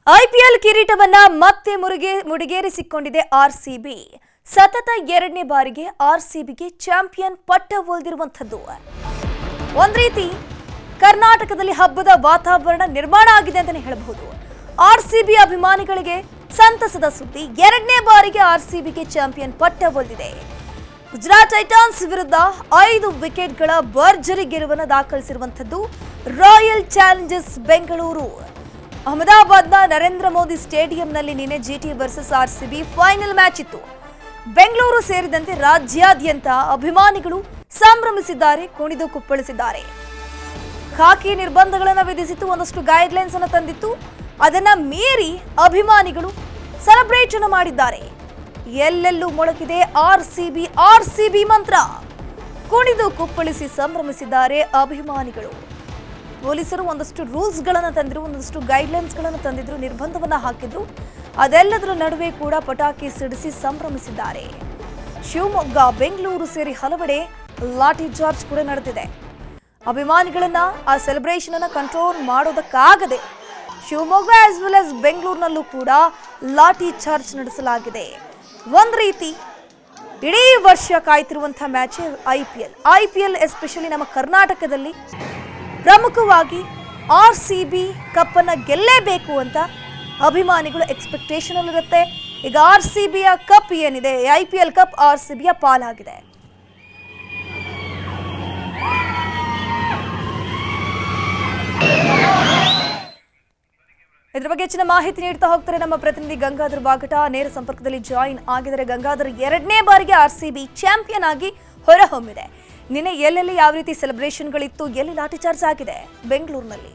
IPL ಕಿರೀಟವನ್ನ ಮತ್ತೆ ಮುಡಿಗೇರಿಸಿಕೊಂಡಿದೆ RCB. ಸತತ ಎರಡನೇ ಬಾರಿಗೆ ಆರ್ಸಿಬಿಗೆ ಚಾಂಪಿಯನ್ ಪಟ್ಟ ಒಲಿದಿರುವಂತದ್ದು. ಒಂದ್ ರೀತಿ ಕರ್ನಾಟಕದಲ್ಲಿ ಹಬ್ಬದ ವಾತಾವರಣ ನಿರ್ಮಾಣ ಆಗಿದೆ ಅಂತಾನೆ ಹೇಳಬಹುದು. ಆರ್ಸಿಬಿ ಅಭಿಮಾನಿಗಳಿಗೆ ಸಂತಸದ ಸುದ್ದಿ. ಎರಡನೇ ಬಾರಿಗೆ ಆರ್ಸಿಬಿಗೆ ಚಾಂಪಿಯನ್ ಪಟ್ಟ ಒಲಿದಿದೆ. ಗುಜರಾತ್ ಟೈಟಾನ್ಸ್ ವಿರುದ್ಧ 5 ವಿಕೆಟ್ಗಳ ಭರ್ಜರಿ ಗೆಲುವನ್ನು ದಾಖಲಿಸಿರುವಂತದ್ದು ರಾಯಲ್ ಚಾಲೆಂಜರ್ಸ್ ಬೆಂಗಳೂರು. ಅಹಮದಾಬಾದ್ನ ನರೇಂದ್ರ ಮೋದಿ ಸ್ಟೇಡಿಯಂನಲ್ಲಿ ನಿನ್ನೆ ಜಿಟಿ ವರ್ಸಸ್ ಆರ್ಸಿಬಿ ಫೈನಲ್ ಮ್ಯಾಚ್ ಇತ್ತು. ಬೆಂಗಳೂರು ಸೇರಿದಂತೆ ರಾಜ್ಯಾದ್ಯಂತ ಅಭಿಮಾನಿಗಳು ಸಂಭ್ರಮಿಸಿದ್ದಾರೆ, ಕುಣಿದು ಕುಪ್ಪಳಿಸಿದ್ದಾರೆ. ಖಾಕಿ ನಿರ್ಬಂಧಗಳನ್ನು ವಿಧಿಸಿತ್ತು, ಒಂದಷ್ಟು ಗೈಡ್ಲೈನ್ಸ್ ಅನ್ನು ತಂದಿತ್ತು. ಅದನ್ನ ಮೀರಿ ಅಭಿಮಾನಿಗಳು ಸೆಲೆಬ್ರೇಷನ್ ಮಾಡಿದ್ದಾರೆ. ಎಲ್ಲೆಲ್ಲೂ ಮೊಳಗಿದೆ ಆರ್ಸಿಬಿ ಆರ್ಸಿಬಿ ಮಂತ್ರ. ಕುಣಿದು ಕುಪ್ಪಳಿಸಿ ಸಂಭ್ರಮಿಸಿದ್ದಾರೆ ಅಭಿಮಾನಿಗಳು. ಪೊಲೀಸರು ಒಂದಷ್ಟು ರೂಲ್ಸ್ಗಳನ್ನು ತಂದಿದ್ರು, ಒಂದಷ್ಟು ಗೈಡ್ಲೈನ್ಸ್ಗಳನ್ನು ತಂದಿದ್ರು, ನಿರ್ಬಂಧವನ್ನ ಹಾಕಿದ್ರು. ಅದೆಲ್ಲದರ ನಡುವೆ ಕೂಡ ಪಟಾಕಿ ಸಿಡಿಸಿ ಸಂಭ್ರಮಿಸಿದ್ದಾರೆ. ಶಿವಮೊಗ್ಗ, ಬೆಂಗಳೂರು ಸೇರಿ ಹಲವೆಡೆ ಲಾಠಿ ಚಾರ್ಜ್ ಕೂಡ ನಡೆದಿದೆ. ಅಭಿಮಾನಿಗಳನ್ನ ಆ ಸೆಲೆಬ್ರೇಷನ್ ಅನ್ನ ಕಂಟ್ರೋಲ್ ಮಾಡೋದಕ್ಕಾಗದೆ ಶಿವಮೊಗ್ಗ ಆಸ್ ವೆಲ್ ಆಸ್ ಬೆಂಗಳೂರಿನಲ್ಲೂ ಕೂಡ ಲಾಠಿ ಚಾರ್ಜ್ ನಡೆಸಲಾಗಿದೆ. ಒಂದ್ ರೀತಿ ಇಡೀ ವರ್ಷ ಕಾಯ್ತಿರುವಂತಹ ಮ್ಯಾಚ್ ಐಪಿಎಲ್ ಎಸ್ಪೆಷಲಿ ನಮ್ಮ ಕರ್ನಾಟಕದಲ್ಲಿ ಪ್ರಮುಖವಾಗಿ ಆರ್ಸಿಬಿ ಕಪ್ ಅನ್ನ ಗೆಲ್ಲೇಬೇಕು ಅಂತ ಅಭಿಮಾನಿಗಳು ಎಕ್ಸ್ಪೆಕ್ಟೇಷನ್ ಅಲ್ಲಿರುತ್ತೆ. ಈಗ ಆರ್ಸಿಬಿಯ ಕಪ್ ಏನಿದೆ, ಐಪಿಎಲ್ ಕಪ್ ಆರ್ಸಿಬಿಯ ಪಾಲಾಗಿದೆ. ಇದ್ರ ಬಗ್ಗೆ ಹೆಚ್ಚಿನ ಮಾಹಿತಿ ನೀಡ್ತಾ ಹೋಗ್ತಾರೆ ನಮ್ಮ ಪ್ರತಿನಿಧಿ ಗಂಗಾಧರ್ ಬಾಗಟ. ನೇರ ಸಂಪರ್ಕದಲ್ಲಿ ಜಾಯಿನ್ ಆಗಿದ್ದಾರೆ. ಗಂಗಾಧರ್, ಎರಡನೇ ಬಾರಿಗೆ ಆರ್ಸಿಬಿ ಚಾಂಪಿಯನ್ ಆಗಿ ಹೊರಹೊಮ್ಮಿದೆ. ನಿನ್ನೆ ಎಲ್ಲೆಲ್ಲಿ ಯಾವ ರೀತಿ ಸೆಲೆಬ್ರೇಷನ್ಗಳಿತ್ತು, ಎಲ್ಲಿ ಲಾಠಿ ಚಾರ್ಜ್ ಆಗಿದೆ ಬೆಂಗಳೂರಿನಲ್ಲಿ?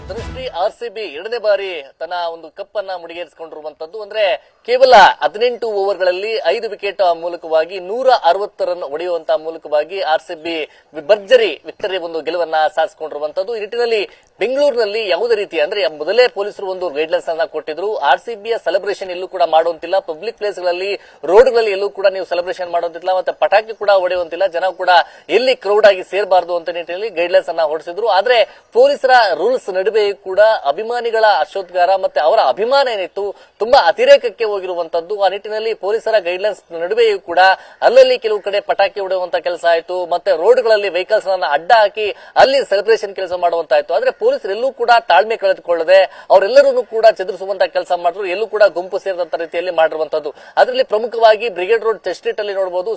ದೃಷ್ಟಿ ಆರ್ಸಿಬಿ ಎರಡನೇ ಬಾರಿ ತನ್ನ ಒಂದು ಕಪ್ ಅನ್ನ ಮುಡಿಗೇರಿಸಿಕೊಂಡಿರುವಂತದ್ದು. ಅಂದ್ರೆ ಕೇವಲ 18 ಓವರ್ಗಳಲ್ಲಿ 5 ವಿಕೆಟ್ ಮೂಲಕವಾಗಿ 160 ರನ್ ಹೊಡೆಯುವಂತಹ ಮೂಲಕವಾಗಿ ಆರ್ಸಿಬಿ ಭರ್ಜರಿ ವಿಕ್ಟರಿ ಒಂದು ಗೆಲುವನ್ನ ಸಾಧಿಸಿಕೊಂಡಿರುವಂತದ್ದು. ಈ ನಿಟ್ಟಿನಲ್ಲಿ ಬೆಂಗಳೂರಿನಲ್ಲಿ ಯಾವುದೇ ರೀತಿ ಅಂದ್ರೆ ಮೊದಲೇ ಪೊಲೀಸರು ಒಂದು ಗೈಡ್ಲೈನ್ಸ್ ಅನ್ನ ಕೊಟ್ಟಿದ್ರು. ಆರ್ಸಿಬಿಯ ಸೆಲೆಬ್ರೇಷನ್ ಎಲ್ಲೂ ಕೂಡ ಮಾಡುವಂತಿಲ್ಲ, ಪಬ್ಲಿಕ್ ಪ್ಲೇಸ್ ಗಳಲ್ಲಿ, ರೋಡ್ಗಳಲ್ಲಿ ಎಲ್ಲೂ ಕೂಡ ನೀವು ಸೆಲೆಬ್ರೇಷನ್ ಮಾಡೋದಿಲ್ಲ, ಮತ್ತೆ ಪಟಾಕಿ ಕೂಡ ಹೊಡೆಯುವಂತಿಲ್ಲ, ಜನ ಕೂಡ ಎಲ್ಲಿ ಕ್ರೌಡ್ ಆಗಿ ಸೇರಬಾರದು ಅಂತ ನಿಟ್ಟಿನಲ್ಲಿ ಗೈಡ್ಲೈನ್ಸ್ ಅನ್ನ ಹೊರಡಿಸಿದ್ರು. ಆದ್ರೆ ಪೊಲೀಸರ ರೂಲ್ಸ್ ನಡುವೆ ಕೂಡ ಅಭಿಮಾನಿಗಳ ಹರ್ಷೋದ್ಗಾರ ಮತ್ತೆ ಅವರ ಅಭಿಮಾನ ಏನಿತ್ತು ತುಂಬಾ ಅತಿರೇಕಕ್ಕೆ ಹೋಗಿರುವಂತದ್ದು. ಆ ನಿಟ್ಟಿನಲ್ಲಿ ಪೊಲೀಸರ ಗೈಡ್ಲೈನ್ಸ್ ನಡುವೆಯೂ ಕೂಡ ಅಲ್ಲಲ್ಲಿ ಕೆಲವು ಕಡೆ ಪಟಾಕಿ ಹೊಡೆಯುವಂತ ಕೆಲಸ ಆಯಿತು, ಮತ್ತೆ ರೋಡ್ಗಳಲ್ಲಿ ವೆಹಿಕಲ್ಸ್ ಅಡ್ಡ ಹಾಕಿ ಅಲ್ಲಿ ಸೆಲೆಬ್ರೇಷನ್ ಕೆಲಸ ಮಾಡುವಂತಾಯ್ತು. ಆದ್ರೆ ಪೊಲೀಸರೆಲ್ಲೂ ಕೂಡ ತಾಳ್ಮೆ ಕಳೆದುಕೊಳ್ಳದೆ ಅವರೆಲ್ಲರೂ ಕೂಡ ಚದುರಿಸುವಂತ ಕೆಲಸ ಮಾಡಿದ್ರು, ಎಲ್ಲೂ ಕೂಡ ಗುಂಪು ಸೇರಿದಂತ ರೀತಿಯಲ್ಲಿ ಮಾಡಿರುವಂತದ್ದು. ಅದರಲ್ಲಿ ಪ್ರಮುಖವಾಗಿ ಬ್ರಿಗೇಡ್ ರೋಡ್ ಚೆಸ್ಟ್ ಸ್ಟ್ರೀಟ್ ಅಲ್ಲಿ ನೋಡಬಹುದು,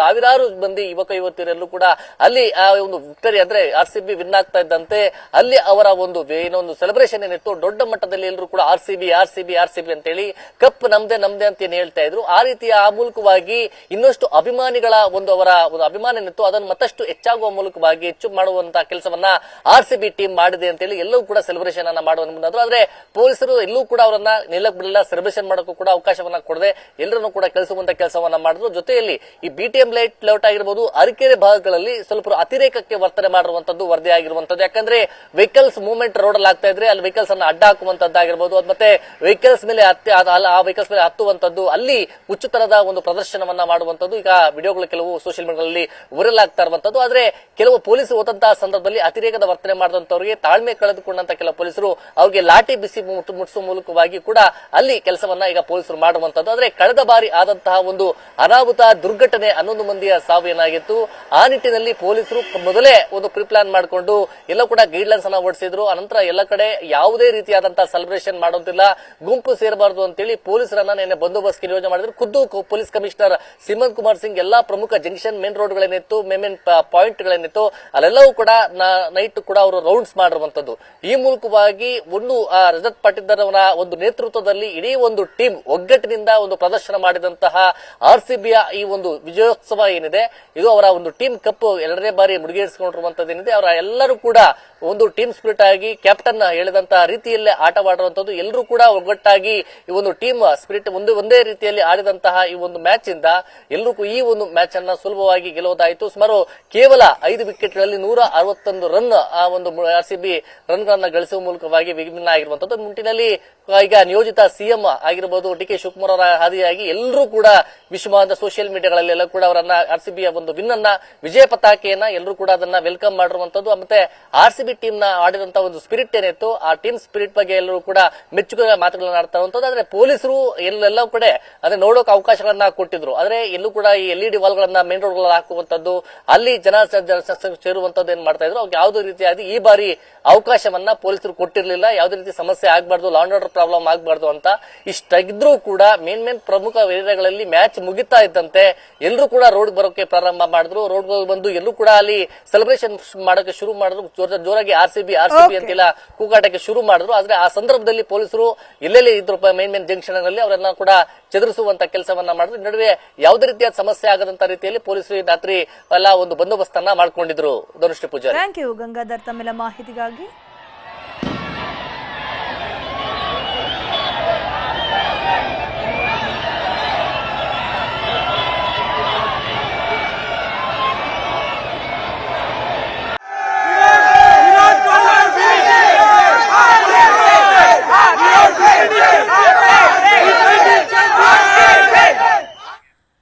ಸಾವಿರಾರು ಮಂದಿ ಯುವಕ ಯುವತಿಯರೆಲ್ಲೂ ಕೂಡ ಅಲ್ಲಿ ಆ ಒಂದು ವಿಕ್ಟರಿ ಅಂದ್ರೆ ಆರ್ಸಿಬಿ ವಿನ್ ಆಗ್ತಾ ಇದ್ದಂತೆ ಅಲ್ಲಿ ಅವರ ಒಂದು ಏನೊಂದು ಸೆಲೆಬ್ರೇಷನ್ ಏನಿತ್ತು ದೊಡ್ಡ ಮಟ್ಟದಲ್ಲಿ ಎಲ್ಲರೂ ಕೂಡ ಆರ್ಸಿಬಿ ಆರ್ಸಿಬಿ ಆರ್ಸಿಬಿ ಅಂತ ಹೇಳಿ ಕಪ್ ನಮ್ದೆ ನಮ್ದೆ ಅಂತ ಏನ್ ಹೇಳ್ತಾ ಇದ್ರು. ಆ ರೀತಿಯ ಆ ಮೂಲಕವಾಗಿ ಇನ್ನಷ್ಟು ಅಭಿಮಾನಿಗಳ ಒಂದು ಅವರ ಒಂದು ಅಭಿಮಾನ ಏನಿತ್ತು ಅದನ್ನು ಮತ್ತಷ್ಟು ಹೆಚ್ಚಾಗುವ ಮೂಲಕವಾಗಿ ಹೆಚ್ಚು ಮಾಡುವಂತಹ ಕೆಲಸವನ್ನ ಆರ್ಸಿಬಿ ಟೀಮ್ ಮಾಡಿದೆ ಅಂತ ಹೇಳಿ ಎಲ್ಲವೂ ಕೂಡ ಸೆಲೆಬ್ರೇಷನ್ ಅನ್ನ ಮಾಡುವ ಮುಂದಾದ್ರು. ಆದ್ರೆ ಪೊಲೀಸರು ಎಲ್ಲೂ ಕೂಡ ಅವರನ್ನ ನಿಲ್ಲಕ್ ಬಿಡಲಿಲ್ಲ, ಸೆಲೆಬ್ರೇಷನ್ ಮಾಡೋಕ್ಕೂ ಕೂಡ ಅವಕಾಶವನ್ನ ಕೊಡದೆ ಎಲ್ಲರನ್ನೂ ಕೂಡ ಕಳಿಸುವಂತ ಕೆಲಸವನ್ನ ಮಾಡಿದ್ರು. ಜೊತೆಯಲ್ಲಿ ಈ ಬಿಟಿಎಂ ಲೇಔಟ್ ಆಗಿರಬಹುದು, ಅರಕೆರೆ ಭಾಗಗಳಲ್ಲಿ ಸ್ವಲ್ಪ ಅತಿರೇಕಕ್ಕೆ ವರ್ತನೆ ಮಾಡಿರುವಂತದ್ದು ವರದಿ ಆಗಿರುವಂತದ್ದು. ಯಾಕಂದ್ರೆ ವೆಹಿಕಲ್ಸ್ ಮೂವ್ಮೆಂಟ್ ರೋಡ್ ಅಲ್ಲಿ ಆಗ್ತಾ ಇದ್ರೆ ಅಲ್ಲಿ ವೆಹಿಕಲ್ಸ್ ಅನ್ನ ಅಡ್ಡ ಹಾಕುವಂತದ್ದಾಗಿರ್ಬೋದು, ಮತ್ತೆ ವೆಹಿಕಲ್ಸ್ ಮೇಲೆ ಆ ವೆಹಿಕಲ್ಸ್ ಮೇಲೆ ಹತ್ತುವಂತದ್ದು, ಅಲ್ಲಿ ಹುಚ್ಚುತನದ ಒಂದು ಪ್ರದರ್ಶನವನ್ನ ಮಾಡುವಂತದ್ದು ಈಗ ವಿಡಿಯೋಗಳು ಕೆಲವು ಸೋಷಿಯಲ್ ಮೀಡಿಯಾದಲ್ಲಿ ವೈರಲ್ ಆಗ್ತಾ ಇರುವಂತದ್ದು. ಆದ್ರೆ ಕೆಲವು ಪೊಲೀಸರು ಹೋದಂತಹ ಸಂದರ್ಭದಲ್ಲಿ ಅತಿರೇಕದ ವರ್ತನೆ ಮಾಡಿದಂತವರಿಗೆ ತಾಳ್ಮೆ ಕಳೆದುಕೊಂಡಂತ ಕೆಲವು ಪೊಲೀಸರು ಅವರಿಗೆ ಲಾಠಿ ಬಿಸಿ ಮುಟ್ಟಿಸುವ ಮೂಲಕವಾಗಿ ಕೂಡ ಅಲ್ಲಿ ಕೆಲಸವನ್ನ ಈಗ ಪೊಲೀಸರು ಮಾಡುವಂತದ್ದು. ಆದ್ರೆ ಕಳೆದ ಬಾರಿ ಆದಂತಹ ಒಂದು ಅನಾಹುತ ದುರ್ಘಟನೆ 11 ಮಂದಿಯ ಸಾವು ಏನಾಗಿತ್ತು, ಆ ನಿಟ್ಟಿನಲ್ಲಿ ಪೊಲೀಸರು ಮೊದಲೇ ಒಂದು ಪ್ರಿಪ್ಲಾನ್ ಮಾಡಿಕೊಂಡು ಎಲ್ಲ ಕೂಡ ಗೈಡ್ಲೈನ್ಸ್ ಅನ್ನ ಹೊರಡಿಸಿದ್ರು. ಅನಂತರ ಎಲ್ಲ ಕಡೆ ಯಾವುದೇ ರೀತಿಯಾದಂತಹ ಸೆಲೆಬ್ರೇಷನ್ ಮಾಡೋದಿಲ್ಲ, ಗುಂಪು ಸೇರಬಾರದು ಅಂತೇಳಿ ಪೊಲೀಸರನ್ನ ನಿನ್ನೆ ಬಂದೋಬಸ್ತ್ ಯೋಜನೆ ಮಾಡಿದ್ರು. ಖುದ್ದು ಪೊಲೀಸ್ ಕಮಿಷನರ್ ಸಿಮಂತ್ ಕುಮಾರ್ ಸಿಂಗ್ ಎಲ್ಲಾ ಪ್ರಮುಖ ಜಂಕ್ಷನ್ ಮೇನ್ ರೋಡ್ಗಳೇನಿತ್ತು, ಮೇನ್ ಪಾಯಿಂಟ್ ಗಳೇನಿತ್ತು ಅಲ್ಲೆಲ್ಲವೂ ಕೂಡ ನೈಟ್ ಕೂಡ ಅವರು ರೌಂಡ್ಸ್ ಮಾಡಿರುವಂತದ್ದು. ಈ ಮೂಲಕವಾಗಿ ಒಂದು ರಜತ್ ಪಾಟೀದಾರ್ ಅವರ ಒಂದು ನೇತೃತ್ವದಲ್ಲಿ ಇಡೀ ಒಂದು ಟೀಮ್ ಒಗ್ಗಟ್ಟಿನಿಂದ ಒಂದು ಪ್ರದರ್ಶನ ಮಾಡಿದಂತಹ ಆರ್ಸಿಬಿಯ ಈ ಒಂದು ವಿಜಯೋತ್ಸವ ಏನಿದೆ ಇದು ಅವರ ಒಂದು ಟೀಮ್ ಕಪ್ ಎರಡನೇ ಬಾರಿ ಮುಡಿಗೇರಿಸಿಕೊಂಡಿರುವಂತದ್ದು ಏನಿದೆ, ಅವರ ಎಲ್ಲರೂ ಕೂಡ ಒಂದು ಟೀಮ್ ಸ್ಪಿರಿಟ್ ಆಗಿ ಕ್ಯಾಪ್ಟನ್ ಹೇಳಿದಂತಹ ರೀತಿಯಲ್ಲೇ ಆಟವಾಡುವಂತದ್ದು, ಎಲ್ಲರೂ ಕೂಡ ಒಗ್ಗಟ್ಟಾಗಿ ಈ ಒಂದು ಟೀಮ್ ಸ್ಪಿರಿಟ್ ಒಂದೇ ರೀತಿಯಲ್ಲಿ ಆಡಿದಂತಹ ಈ ಒಂದು ಮ್ಯಾಚ್ ಇಂದ ಎಲ್ಲರೂ ಈ ಒಂದು ಮ್ಯಾಚ್ ಅನ್ನ ಸುಲಭವಾಗಿ ಗೆಲ್ಲುವುದಾಯಿತು. ಸುಮಾರು ಕೇವಲ 5 ವಿಕೆಟ್ಗಳಲ್ಲಿ 161 ರನ್ ಆ ಒಂದು ಆರ್ಸಿಬಿ ರನ್ ಗಳನ್ನ ಗಳಿಸುವ ಮೂಲಕವಾಗಿ ವಿಭಿನ್ನ ಆಗಿರುವಂತದ್ದು. ನಿಟ್ಟಿನಲ್ಲಿ ಈಗ ನಿಯೋಜಿತ ಸಿಎಂ ಆಗಿರಬಹುದು ಡಿ ಕೆ ಶಿವಕುಮಾರ್ ಅವರ ಹಾದಿಯಾಗಿ ಎಲ್ಲರೂ ಕೂಡ ವಿಶ್ವದ ಸೋಷಿಯಲ್ ಮೀಡಿಯಾಗಳಲ್ಲೆಲ್ಲ ಕೂಡ ಅವರನ್ನ ಆರ್ಸಿಬಿ ಒಂದು ವಿನ್ ಅನ್ನ ವಿಜಯ ಪತಾಕೆಯನ್ನ ಎಲ್ಲರೂ ಕೂಡ ಅದನ್ನ ವೆಲ್ಕಮ್ ಮಾಡಿರುವಂತದ್ದು. ಮತ್ತೆ ಆರ್ಸಿಬಿ ಟೀಮ್ ನ ಆಡಿದಂತ ಒಂದು ಸ್ಪಿರಿಟ್ ಏನಿತ್ತು ಆ ಟೀಮ್ ಸ್ಪಿರಿಟ್ ಬಗ್ಗೆ ಎಲ್ಲರೂ ಕೂಡ ಮೆಚ್ಚುಗೆ ಮಾತುಗಳನ್ನ ಆಡ್ತಾ ಇರುವಂತದ್ದು. ಆದ್ರೆ ಪೊಲೀಸರು ಎಲ್ಲ ಕಡೆ ಅದೇ ನೋಡೋಕೆ ಅವಕಾಶಗಳನ್ನ ಕೊಟ್ಟಿದ್ರು. ಆದ್ರೆ ಎಲ್ಲೂ ಕೂಡ ಈ LED ವಾಲ್ಗಳನ್ನ ಮೇನ್ ರೋಡ್ ಗಳಲ್ಲಿ ಹಾಕುವಂತದ್ದು, ಅಲ್ಲಿ ಜನ ಸೇರುವಂತದ್ದು ಏನ್ ಮಾಡ್ತಾ ಇದ್ರು, ಯಾವುದೇ ರೀತಿಯಾಗಿ ಈ ಬಾರಿ ಅವಕಾಶವನ್ನ ಪೊಲೀಸರು ಕೊಟ್ಟಿರ್ಲಿಲ್ಲ. ಯಾವುದೇ ರೀತಿ ಸಮಸ್ಯೆ ಆಗಬಾರ್ದು, ಲಾ ಅಂಡ್ ಆರ್ಡರ್ ಪ್ರಾಬ್ಲಮ್ ಆಗಬಾರ್ದು ಅಂತ ಇಷ್ಟಾಗಿದ್ರೂ ಕೂಡ ಮೇನ್ ಪ್ರಮುಖ ಏರಿಯಾಗಳಲ್ಲಿ ಮ್ಯಾಚ್ ಮುಗಿತಾ ಇದ್ದಂತೆ ಎಲ್ಲರೂ ಕೂಡ ರೋಡ್ ಬರೋಕೆ ಪ್ರಾರಂಭ ಮಾಡಿದ್ರು. ರೋಡ್ ಬಂದು ಎಲ್ಲರೂ ಕೂಡ ಅಲ್ಲಿ ಸೆಲೆಬ್ರೇಷನ್ ಮಾಡೋಕೆ ಶುರು ಮಾಡಿದ್ರು. ಜೋರಾಗಿ ಆರ್ಸಿಬಿ ಅಂತೆಲ್ಲ ಕೂಗಾಟಕ್ಕೆ ಶುರು ಮಾಡಿದ್ರು. ಆದ್ರೆ ಆ ಸಂದರ್ಭದಲ್ಲಿ ಪೊಲೀಸರು ಎಲ್ಲೆಲ್ಲಿ ಇದ್ರು ಮೇನ್ ಜಂಕ್ಷನ್ ನಲ್ಲಿ ಅವರೆಲ್ಲ ಕೂಡ ಚದುರಿಸುವಂತ ಕೆಲಸವನ್ನ ಮಾಡಿದ್ರು. ನಡುವೆ ಯಾವುದೇ ರೀತಿಯ ಸಮಸ್ಯೆ ಆಗದಂತ ರೀತಿಯಲ್ಲಿ ಪೊಲೀಸರು ರಾತ್ರಿ ಎಲ್ಲ ಒಂದು ಬಂದೋಬಸ್ತನ್ನ ಮಾಡ್ಕೊಂಡಿದ್ರು. ಧನುಶ್ರೀ ಪೂಜಾರಿ. ಥ್ಯಾಂಕ್ ಯು ಗಂಗಾಧರ್ ತಮ್ಮೆಲ್ಲ ಮಾಹಿತಿಗಾಗಿ. Virat Kohli!